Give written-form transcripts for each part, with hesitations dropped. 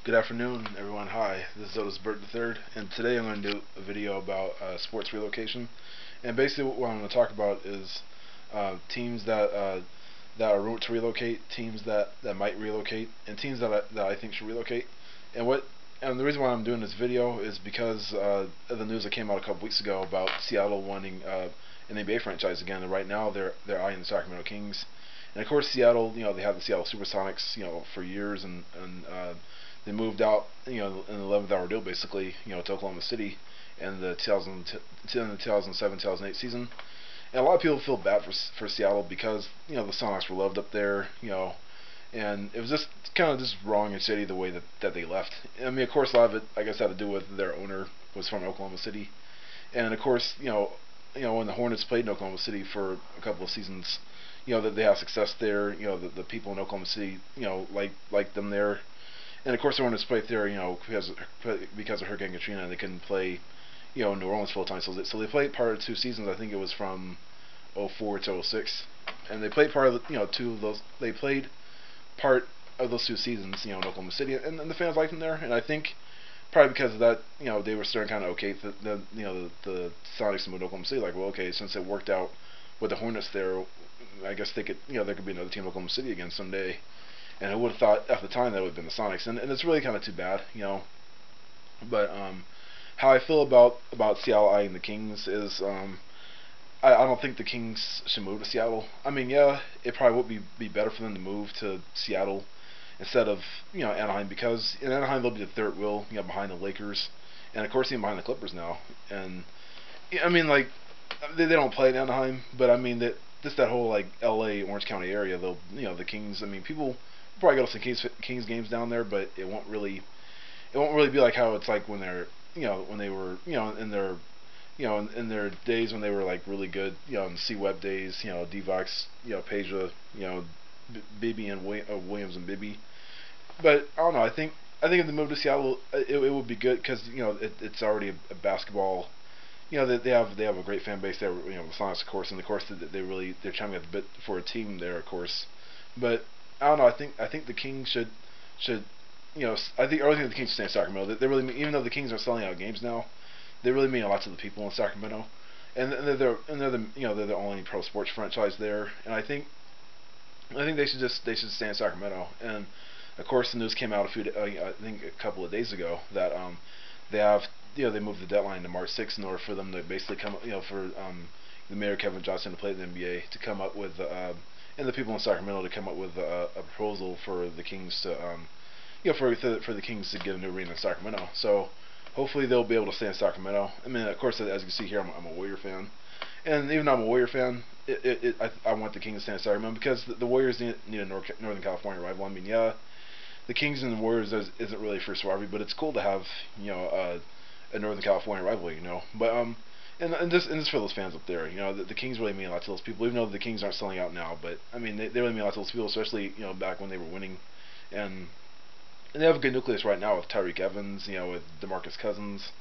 Good afternoon, everyone. Hi, this is Otis Burt III, and today I'm going to do a video about sports relocation. And basically, what I'm going to talk about is teams that are rumored to relocate, teams that might relocate, and teams that I think should relocate. And what and the reason why I'm doing this video is because of the news that came out a couple weeks ago about Seattle wanting an NBA franchise again. And right now, they're eyeing the Sacramento Kings. And of course, Seattle, they had the Seattle SuperSonics, for years, and they moved out, in the 11th hour deal, basically, to Oklahoma City in the 2007, 2008 season. And a lot of people feel bad for Seattle because the Sonics were loved up there, and it was just kind of just wrong and shitty the way that they left. I mean, of course, a lot of it, I guess, had to do with their owner was from Oklahoma City, and of course, when the Hornets played in Oklahoma City for a couple of seasons, that they have success there. The people in Oklahoma City, like them there, and of course the Hornets played there, because of Hurricane Katrina, and they couldn't play, in New Orleans full time. So they played part of 2 seasons. I think it was from '04 to '06, and they played part of two of those. They played part of those 2 seasons, in Oklahoma City, and the fans liked them there. And I think probably because of that, they were starting kind of okay. The Sonics moved to Oklahoma City. Like, well, okay, since it worked out with the Hornets there, I guess they could, there could be another team in Oklahoma City again someday. And I would have thought at the time that would have been the Sonics, and it's really kind of too bad. But how I feel about Seattle eyeing the Kings is I don't think the Kings should move to Seattle. I mean, yeah, it probably would be better for them to move to Seattle instead of Anaheim, because in Anaheim they'll be the third wheel, behind the Lakers, and of course even behind the Clippers now. And yeah, I mean, like, they don't play in Anaheim, but I mean that just that whole, like, L.A. Orange County area, they'll the Kings. I mean, people probably go to some Kings games down there, but it won't really be like how it's like when they're when they were in their in their days when they were like really good, in C-Web days, Divox, Peja, Bibby and Williams and Bibby. But I don't know. I think if they move to Seattle, it would be good because it's already a basketball. They have a great fan base there. The Sonics, of course, and of course they're trying to get the bit for a team there, of course. But I don't know. I think the Kings should I really think the Kings should stay in Sacramento. They really mean, even though the Kings are selling out games now, they really mean a lot to the people in Sacramento, and they're the only pro sports franchise there. And I think they should stay in Sacramento. And of course, the news came out I think a couple of days ago that they have they moved the deadline to March 6th in order for them to basically come up, for the mayor Kevin Johnson to play the NBA to come up with and the people in Sacramento to come up with a proposal for the Kings to for the Kings to get a new arena in Sacramento. So hopefully they'll be able to stay in Sacramento. I mean, of course, as you can see here, I'm a Warrior fan, and even though I'm a Warrior fan, I want the Kings to stay in Sacramento because the Warriors need a Northern California rival. I mean, yeah, the Kings and the Warriors isn't really first rivalry, but it's cool to have a Northern California rivalry, But and just for those fans up there, the Kings really mean a lot to those people, even though the Kings aren't selling out now. But I mean, they really mean a lot to those people, especially back when they were winning, and they have a good nucleus right now with Tyreek Evans, with DeMarcus Cousins,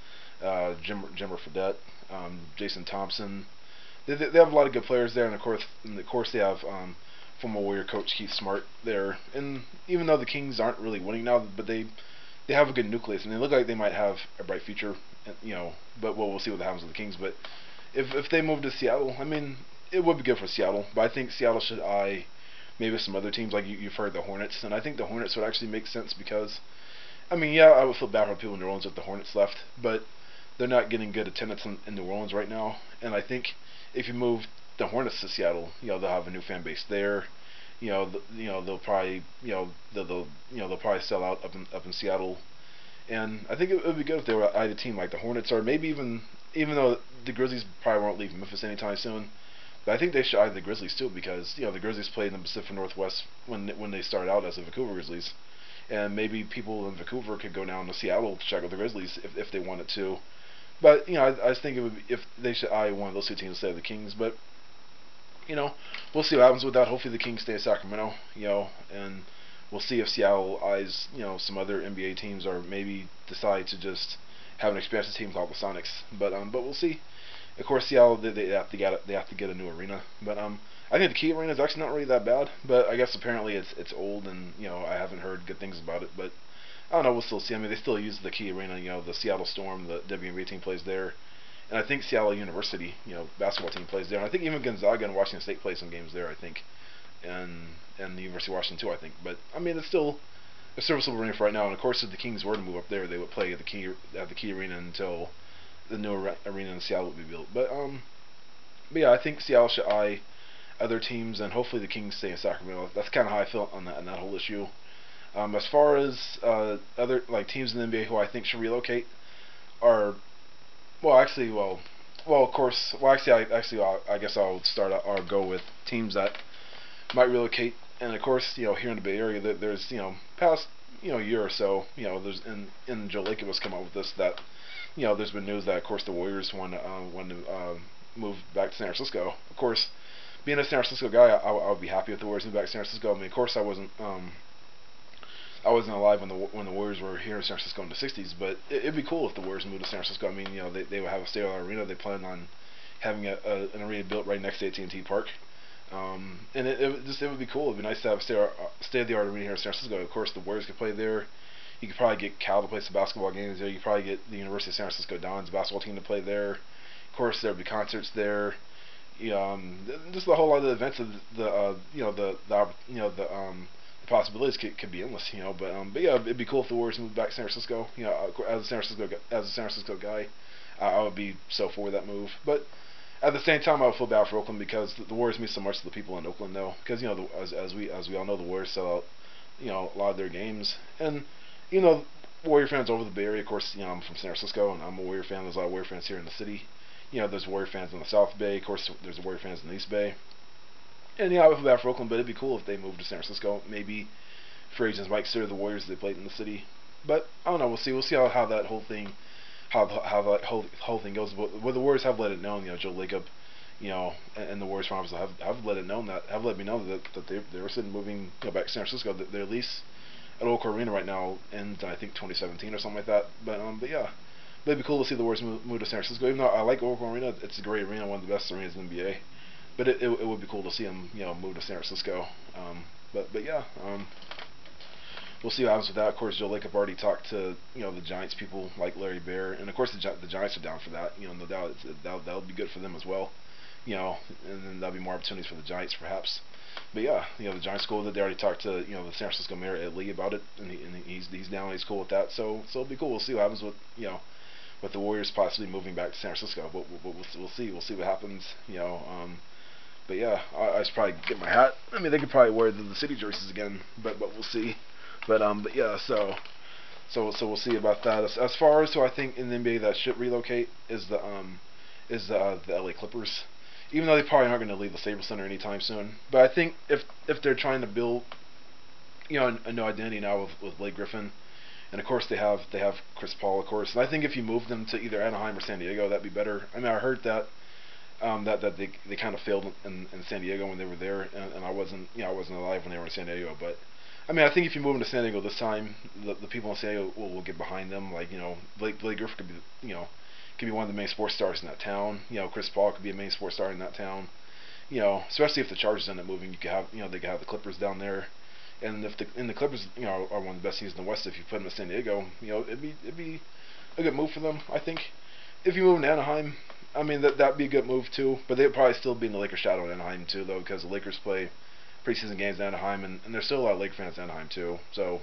Jimmer Fredette, Jason Thompson. They have a lot of good players there, and of course they have former Warrior coach Keith Smart there. And even though the Kings aren't really winning now, but they have a good nucleus, and they look like they might have a bright future. But we'll see what happens with the Kings. But if they move to Seattle, I mean, it would be good for Seattle. But I think Seattle should eye maybe some other teams, like you've heard the Hornets, and I think the Hornets would actually make sense because, I mean, yeah, I would feel bad for people in New Orleans if the Hornets left, but they're not getting good attendance in New Orleans right now, and I think if you move the Hornets to Seattle, they'll have a new fan base there. They'll probably, they'll probably sell out up in Seattle, and I think it would be good if they were either team like the Hornets or maybe even though the Grizzlies probably won't leave Memphis anytime soon. But I think they should eye the Grizzlies too because the Grizzlies played in the Pacific Northwest when they started out as the Vancouver Grizzlies, and maybe people in Vancouver could go down to Seattle to check out the Grizzlies if they wanted to. But I just think it would be, if they should eye one of those two teams instead of the Kings. But we'll see what happens with that. Hopefully the Kings stay in Sacramento, and we'll see if Seattle eyes some other NBA teams or maybe decide to just have an expansion team called the Sonics. But we'll see. Of course, Seattle they have to get a new arena, but I think the Key Arena is actually not really that bad. But I guess apparently it's old, and I haven't heard good things about it. But I don't know. We'll still see. I mean, they still use the Key Arena. You know, the Seattle Storm, the WNBA team plays there, and I think Seattle University, basketball team plays there. And I think even Gonzaga and Washington State play some games there. I think, and the University of Washington too. I think, but I mean, it's still a serviceable arena for right now. And of course, if the Kings were to move up there, they would play at the Key Arena until the new arena in Seattle would be built. But yeah, I think Seattle should eye other teams, and hopefully the Kings stay in Sacramento. That's kind of how I felt on that whole issue. As far as other like teams in the NBA who I think should relocate are, of course, I guess I'll start or go with teams that might relocate, and of course, here in the Bay Area, there's past year or so, there's in Joe Lacob was come up with this that there's been news that of course the Warriors want to move back to San Francisco. Of course, being a San Francisco guy, I would be happy if the Warriors moved back to San Francisco. I mean, of course, I wasn't alive when the Warriors were here in San Francisco in the '60s, but it'd be cool if the Warriors moved to San Francisco. I mean, they would have a state-of-the-art arena. They plan on having an arena built right next to AT&T Park, and it would be cool. It'd be nice to have a state-of-the-art arena here in San Francisco. Of course, the Warriors could play there. You could probably get Cal to play some basketball games there. You could probably get the University of San Francisco Dons basketball team to play there. Of course, there'd be concerts there. Just the whole other events of the possibilities could be endless, But yeah, it'd be cool if the Warriors moved back to San Francisco. As a San Francisco guy, I would be so for that move. But at the same time, I would feel bad for Oakland because the Warriors mean so much to the people in Oakland, though. Because as we all know, the Warriors sell out a lot of their games, and Warrior fans over the Bay Area. Of course, I'm from San Francisco, and I'm a Warrior fan. There's a lot of Warrior fans here in the city. There's Warrior fans in the South Bay. Of course, there's Warrior fans in the East Bay. And I would feel bad for Oakland, but it'd be cool if they moved to San Francisco. Maybe free agents might consider the Warriors they played in the city. But I don't know. We'll see. We'll see how that whole thing, how that whole thing goes. But the Warriors have let it known. Joe Lacob, and the Warriors front office have let me know that they were sitting moving back to San Francisco. Their lease at Oracle Arena right now ends I think 2017 or something like that. But yeah. But it'd be cool to see the Warriors move to San Francisco. Even though I like Oracle Arena, it's a great arena, one of the best arenas in the NBA. But it would be cool to see them, move to San Francisco. But yeah, we'll see what happens with that. Of course, Joe Lacob already talked to the Giants people like Larry Bear, and of course the Giants are down for that. No doubt that'll be good for them as well. And then there'll be more opportunities for the Giants perhaps. But yeah, the Giants cool that they already talked to the San Francisco mayor Ed Lee about it, and he's down. He's cool with that. So it'll be cool. We'll see what happens with the Warriors possibly moving back to San Francisco. But we'll see. We'll see what happens. But yeah, I should probably get my hat. I mean, they could probably wear the city jerseys again, but we'll see. But yeah, so we'll see about that. As far as who I think in the NBA that should relocate is the LA Clippers. Even though they probably aren't going to leave the Staples Center anytime soon, but I think if they're trying to build a new identity now with Blake Griffin, and of course they have Chris Paul, of course, and I think if you move them to either Anaheim or San Diego, that'd be better. I mean, I heard that that they kind of failed in San Diego when they were there, and I wasn't alive when they were in San Diego. But I mean, I think if you move them to San Diego this time, the people in San Diego will get behind them. Like Blake Griffin could be could be one of the main sports stars in that town. Chris Paul could be a main sports star in that town. Especially if the Chargers end up moving, you could have they could have the Clippers down there. And if the Clippers are one of the best teams in the West, if you put them in San Diego, it'd be a good move for them. I think if you move them to Anaheim, I mean that'd be a good move too. But they'd probably still be in the Lakers' shadow in Anaheim too, though, because the Lakers play preseason games in Anaheim, and there's still a lot of Laker fans in Anaheim too. So,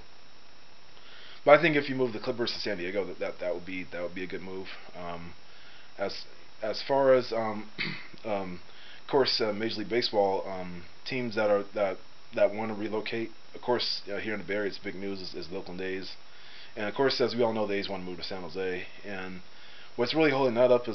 but I think if you move the Clippers to San Diego, that would be a good move. As far as of course Major League Baseball teams that want to relocate. Of course, here in the Bay Area, it's big news is the Oakland A's, and of course, as we all know, the A's want to move to San Jose. And what's really holding that up is